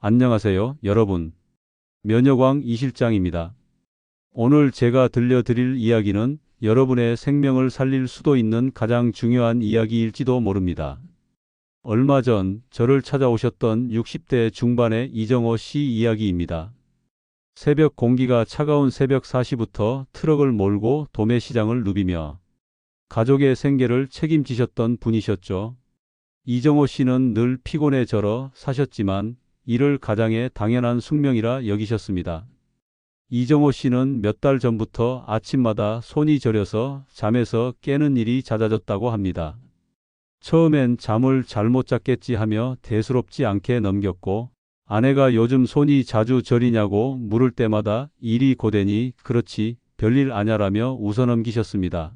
안녕하세요, 여러분. 면역왕 이실장입니다. 오늘 제가 들려드릴 이야기는 여러분의 생명을 살릴 수도 있는 가장 중요한 이야기일지도 모릅니다. 얼마 전 저를 찾아오셨던 60대 중반의 이정호 씨 이야기입니다. 새벽 공기가 차가운 새벽 4시부터 트럭을 몰고 도매시장을 누비며 가족의 생계를 책임지셨던 분이셨죠. 이정호 씨는 늘 피곤해 절어 사셨지만 이를 가장의 당연한 숙명이라 여기셨습니다. 이정호 씨는 몇 달 전부터 아침마다 손이 저려서 잠에서 깨는 일이 잦아졌다고 합니다. 처음엔 잠을 잘못 잤겠지 하며 대수롭지 않게 넘겼고, 아내가 요즘 손이 자주 저리냐고 물을 때마다 일이 고되니 그렇지 별일 아냐라며 웃어넘기셨습니다.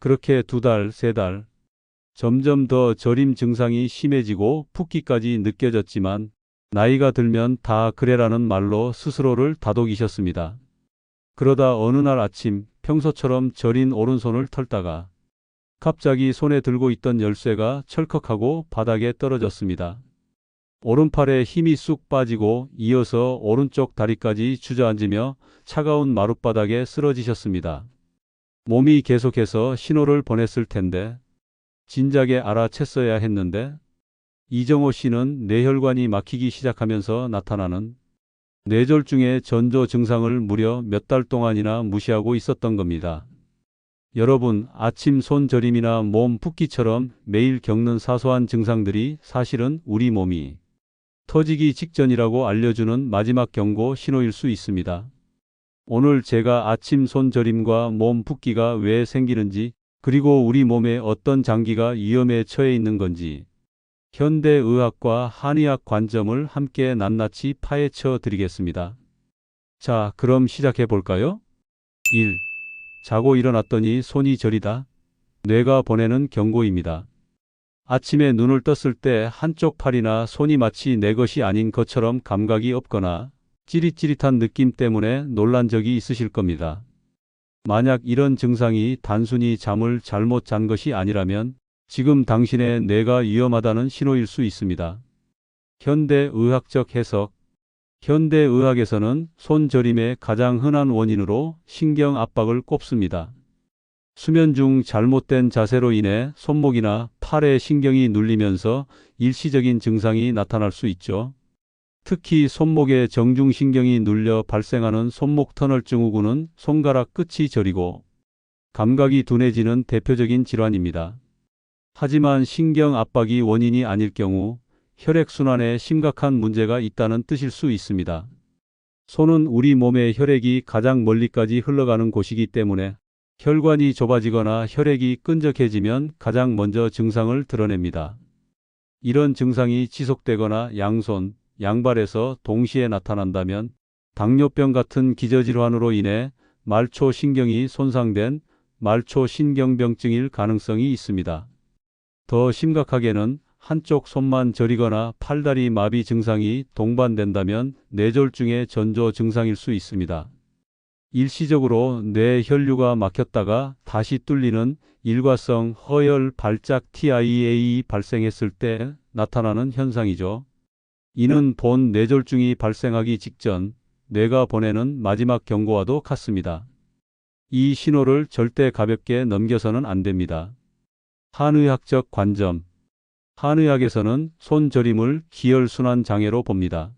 그렇게 2달, 3달, 점점 더 저림 증상이 심해지고 붓기까지 느껴졌지만 나이가 들면 다 그래라는 말로 스스로를 다독이셨습니다. 그러다 어느 날 아침 평소처럼 저린 오른손을 털다가 갑자기 손에 들고 있던 열쇠가 철컥하고 바닥에 떨어졌습니다. 오른팔에 힘이 쑥 빠지고 이어서 오른쪽 다리까지 주저앉으며 차가운 마룻바닥에 쓰러지셨습니다. 몸이 계속해서 신호를 보냈을 텐데 진작에 알아챘어야 했는데 이정호 씨는 뇌혈관이 막히기 시작하면서 나타나는 뇌졸중의 전조 증상을 무려 몇 달 동안이나 무시하고 있었던 겁니다. 여러분, 아침 손 저림이나 몸 붓기처럼 매일 겪는 사소한 증상들이 사실은 우리 몸이 터지기 직전이라고 알려주는 마지막 경고 신호일 수 있습니다. 오늘 제가 아침 손 저림과 몸 붓기가 왜 생기는지, 그리고 우리 몸에 어떤 장기가 위험에 처해 있는 건지 현대의학과 한의학 관점을 함께 낱낱이 파헤쳐 드리겠습니다. 자, 그럼 시작해 볼까요? 1. 자고 일어났더니 손이 저리다. 뇌가 보내는 경고입니다. 아침에 눈을 떴을 때 한쪽 팔이나 손이 마치 내 것이 아닌 것처럼 감각이 없거나 찌릿찌릿한 느낌 때문에 놀란 적이 있으실 겁니다. 만약 이런 증상이 단순히 잠을 잘못 잔 것이 아니라면 지금 당신의 뇌가 위험하다는 신호일 수 있습니다. 현대의학적 해석. 현대의학에서는 손저림의 가장 흔한 원인으로 신경 압박을 꼽습니다. 수면 중 잘못된 자세로 인해 손목이나 팔의 신경이 눌리면서 일시적인 증상이 나타날 수 있죠. 특히 손목의 정중신경이 눌려 발생하는 손목 터널 증후군은 손가락 끝이 저리고 감각이 둔해지는 대표적인 질환입니다. 하지만 신경 압박이 원인이 아닐 경우 혈액순환에 심각한 문제가 있다는 뜻일 수 있습니다. 손은 우리 몸의 혈액이 가장 멀리까지 흘러가는 곳이기 때문에 혈관이 좁아지거나 혈액이 끈적해지면 가장 먼저 증상을 드러냅니다. 이런 증상이 지속되거나 양손, 양발에서 동시에 나타난다면 당뇨병 같은 기저질환으로 인해 말초신경이 손상된 말초신경병증일 가능성이 있습니다. 더 심각하게는 한쪽 손만 저리거나 팔다리 마비 증상이 동반된다면 뇌졸중의 전조 증상일 수 있습니다. 일시적으로 뇌 혈류가 막혔다가 다시 뚫리는 일과성 허혈 발작 TIA 발생했을 때 나타나는 현상이죠. 이는 본 뇌졸중이 발생하기 직전 뇌가 보내는 마지막 경고와도 같습니다. 이 신호를 절대 가볍게 넘겨서는 안 됩니다. 한의학적 관점. 한의학에서는 손저림을 기혈순환 장애로 봅니다.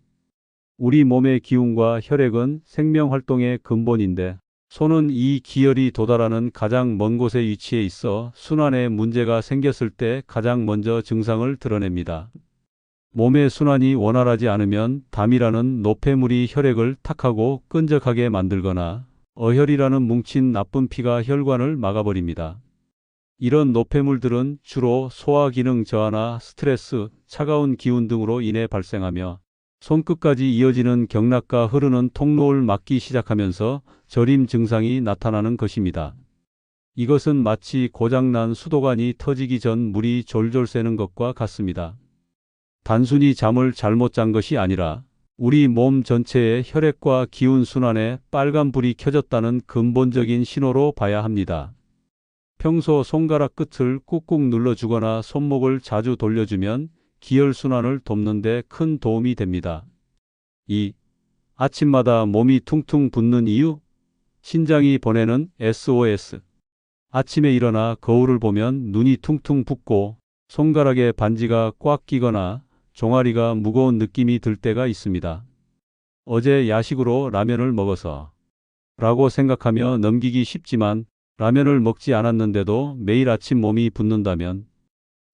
우리 몸의 기운과 혈액은 생명활동의 근본인데 손은 이 기혈이 도달하는 가장 먼 곳에 위치해 있어 순환에 문제가 생겼을 때 가장 먼저 증상을 드러냅니다. 몸의 순환이 원활하지 않으면 담이라는 노폐물이 혈액을 탁하고 끈적하게 만들거나 어혈이라는 뭉친 나쁜 피가 혈관을 막아버립니다. 이런 노폐물들은 주로 소화기능 저하나 스트레스, 차가운 기운 등으로 인해 발생하며 손끝까지 이어지는 경락과 흐르는 통로를 막기 시작하면서 저림 증상이 나타나는 것입니다. 이것은 마치 고장난 수도관이 터지기 전 물이 졸졸 새는 것과 같습니다. 단순히 잠을 잘못 잔 것이 아니라 우리 몸 전체의 혈액과 기운 순환에 빨간불이 켜졌다는 근본적인 신호로 봐야 합니다. 평소 손가락 끝을 꾹꾹 눌러주거나 손목을 자주 돌려주면 기혈순환을 돕는 데 큰 도움이 됩니다. 2. 아침마다 몸이 퉁퉁 붓는 이유? 신장이 보내는 SOS. 아침에 일어나 거울을 보면 눈이 퉁퉁 붓고 손가락에 반지가 꽉 끼거나 종아리가 무거운 느낌이 들 때가 있습니다. 어제 야식으로 라면을 먹어서 라고 생각하며 넘기기 쉽지만 라면을 먹지 않았는데도 매일 아침 몸이 붓는다면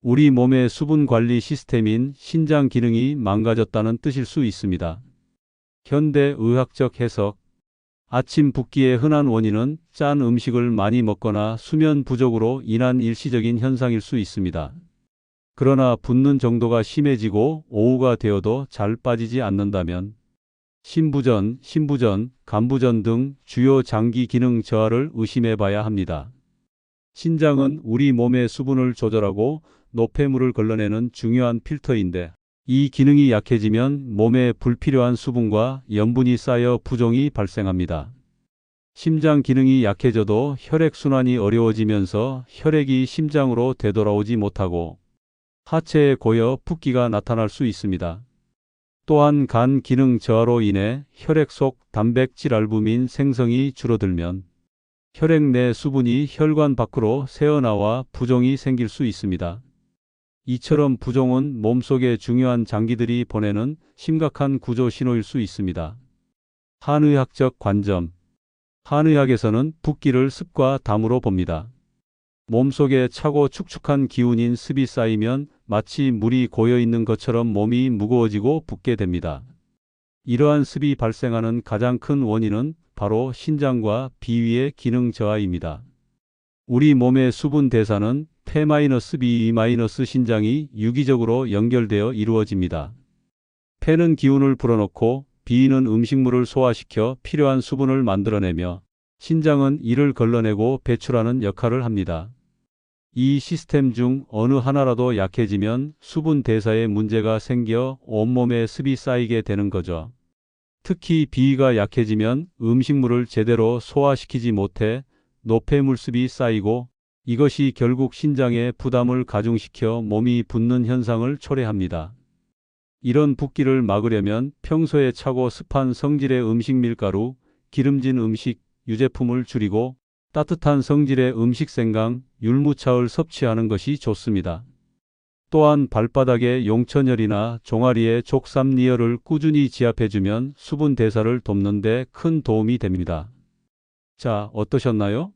우리 몸의 수분 관리 시스템인 신장 기능이 망가졌다는 뜻일 수 있습니다. 현대 의학적 해석. 아침 붓기의 흔한 원인은 짠 음식을 많이 먹거나 수면 부족으로 인한 일시적인 현상일 수 있습니다. 그러나 붓는 정도가 심해지고 오후가 되어도 잘 빠지지 않는다면 심부전, 간부전 등 주요 장기 기능 저하를 의심해 봐야 합니다. 신장은 우리 몸의 수분을 조절하고 노폐물을 걸러내는 중요한 필터인데 이 기능이 약해지면 몸에 불필요한 수분과 염분이 쌓여 부종이 발생합니다. 심장 기능이 약해져도 혈액순환이 어려워지면서 혈액이 심장으로 되돌아오지 못하고 하체에 고여 붓기가 나타날 수 있습니다. 또한 간 기능 저하로 인해 혈액 속 단백질 알부민 생성이 줄어들면 혈액 내 수분이 혈관 밖으로 새어나와 부종이 생길 수 있습니다. 이처럼 부종은 몸속의 중요한 장기들이 보내는 심각한 구조 신호일 수 있습니다. 한의학적 관점. 한의학에서는 붓기를 습과 담으로 봅니다. 몸속에 차고 축축한 기운인 습이 쌓이면 마치 물이 고여 있는 것처럼 몸이 무거워지고 붓게 됩니다. 이러한 습이 발생하는 가장 큰 원인은 바로 신장과 비위의 기능 저하입니다. 우리 몸의 수분 대사는 폐-B- 신장이 유기적으로 연결되어 이루어집니다. 폐는 기운을 불어넣고 B는 음식물을 소화시켜 필요한 수분을 만들어내며 신장은 이를 걸러내고 배출하는 역할을 합니다. 이 시스템 중 어느 하나라도 약해지면 수분 대사에 문제가 생겨 온몸에 습이 쌓이게 되는 거죠. 특히 비위가 약해지면 음식물을 제대로 소화시키지 못해 노폐물습이 쌓이고 이것이 결국 신장에 부담을 가중시켜 몸이 붓는 현상을 초래합니다. 이런 붓기를 막으려면 평소에 차고 습한 성질의 음식 밀가루, 기름진 음식, 유제품을 줄이고 따뜻한 성질의 음식 생강, 율무차를 섭취하는 것이 좋습니다. 또한 발바닥에 용천열이나 종아리에 족삼리열을 꾸준히 지압해주면 수분 대사를 돕는 데 큰 도움이 됩니다. 자, 어떠셨나요?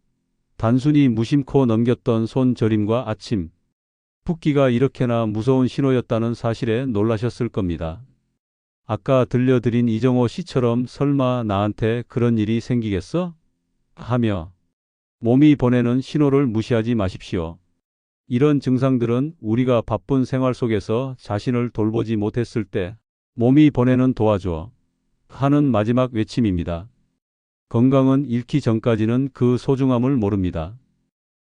단순히 무심코 넘겼던 손 저림과 아침 붓기가 이렇게나 무서운 신호였다는 사실에 놀라셨을 겁니다. 아까 들려드린 이정호 씨처럼 설마 나한테 그런 일이 생기겠어? 하며 몸이 보내는 신호를 무시하지 마십시오. 이런 증상들은 우리가 바쁜 생활 속에서 자신을 돌보지 못했을 때 몸이 보내는 도와줘 하는 마지막 외침입니다. 건강은 잃기 전까지는 그 소중함을 모릅니다.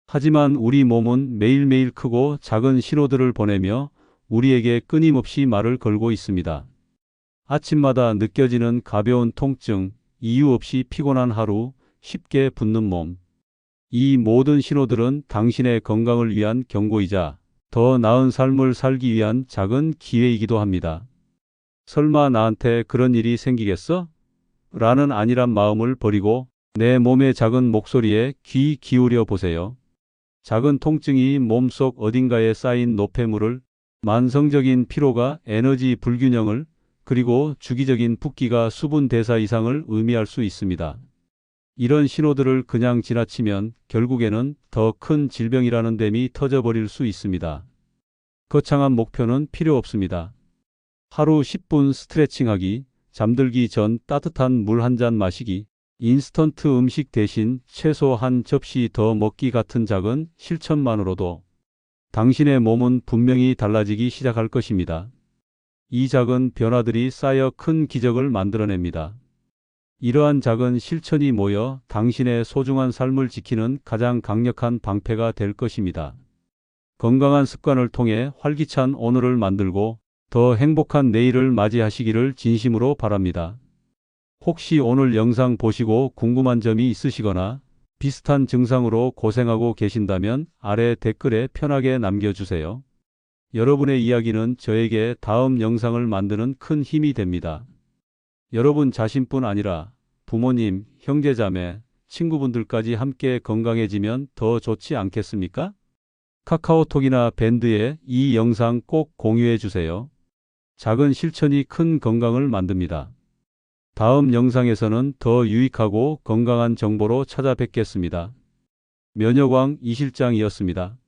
하지만 우리 몸은 매일매일 크고 작은 신호들을 보내며 우리에게 끊임없이 말을 걸고 있습니다. 아침마다 느껴지는 가벼운 통증, 이유 없이 피곤한 하루, 쉽게 붓는 몸. 이 모든 신호들은 당신의 건강을 위한 경고이자 더 나은 삶을 살기 위한 작은 기회이기도 합니다. 설마 나한테 그런 일이 생기겠어? 라는 안일한 마음을 버리고 내 몸의 작은 목소리에 귀 기울여 보세요. 작은 통증이 몸속 어딘가에 쌓인 노폐물을, 만성적인 피로가 에너지 불균형을, 그리고 주기적인 붓기가 수분 대사 이상을 의미할 수 있습니다. 이런 신호들을 그냥 지나치면 결국에는 더 큰 질병이라는 댐이 터져버릴 수 있습니다. 거창한 목표는 필요 없습니다. 하루 10분 스트레칭하기, 잠들기 전 따뜻한 물 한 잔 마시기, 인스턴트 음식 대신 채소 한 접시 더 먹기 같은 작은 실천만으로도 당신의 몸은 분명히 달라지기 시작할 것입니다. 이 작은 변화들이 쌓여 큰 기적을 만들어냅니다. 이러한 작은 실천이 모여 당신의 소중한 삶을 지키는 가장 강력한 방패가 될 것입니다. 건강한 습관을 통해 활기찬 오늘을 만들고 더 행복한 내일을 맞이하시기를 진심으로 바랍니다. 혹시 오늘 영상 보시고 궁금한 점이 있으시거나 비슷한 증상으로 고생하고 계신다면 아래 댓글에 편하게 남겨주세요. 여러분의 이야기는 저에게 다음 영상을 만드는 큰 힘이 됩니다. 여러분 자신뿐 아니라 부모님, 형제자매, 친구분들까지 함께 건강해지면 더 좋지 않겠습니까? 카카오톡이나 밴드에 이 영상 꼭 공유해 주세요. 작은 실천이 큰 건강을 만듭니다. 다음 영상에서는 더 유익하고 건강한 정보로 찾아뵙겠습니다. 면역왕 이실장이었습니다.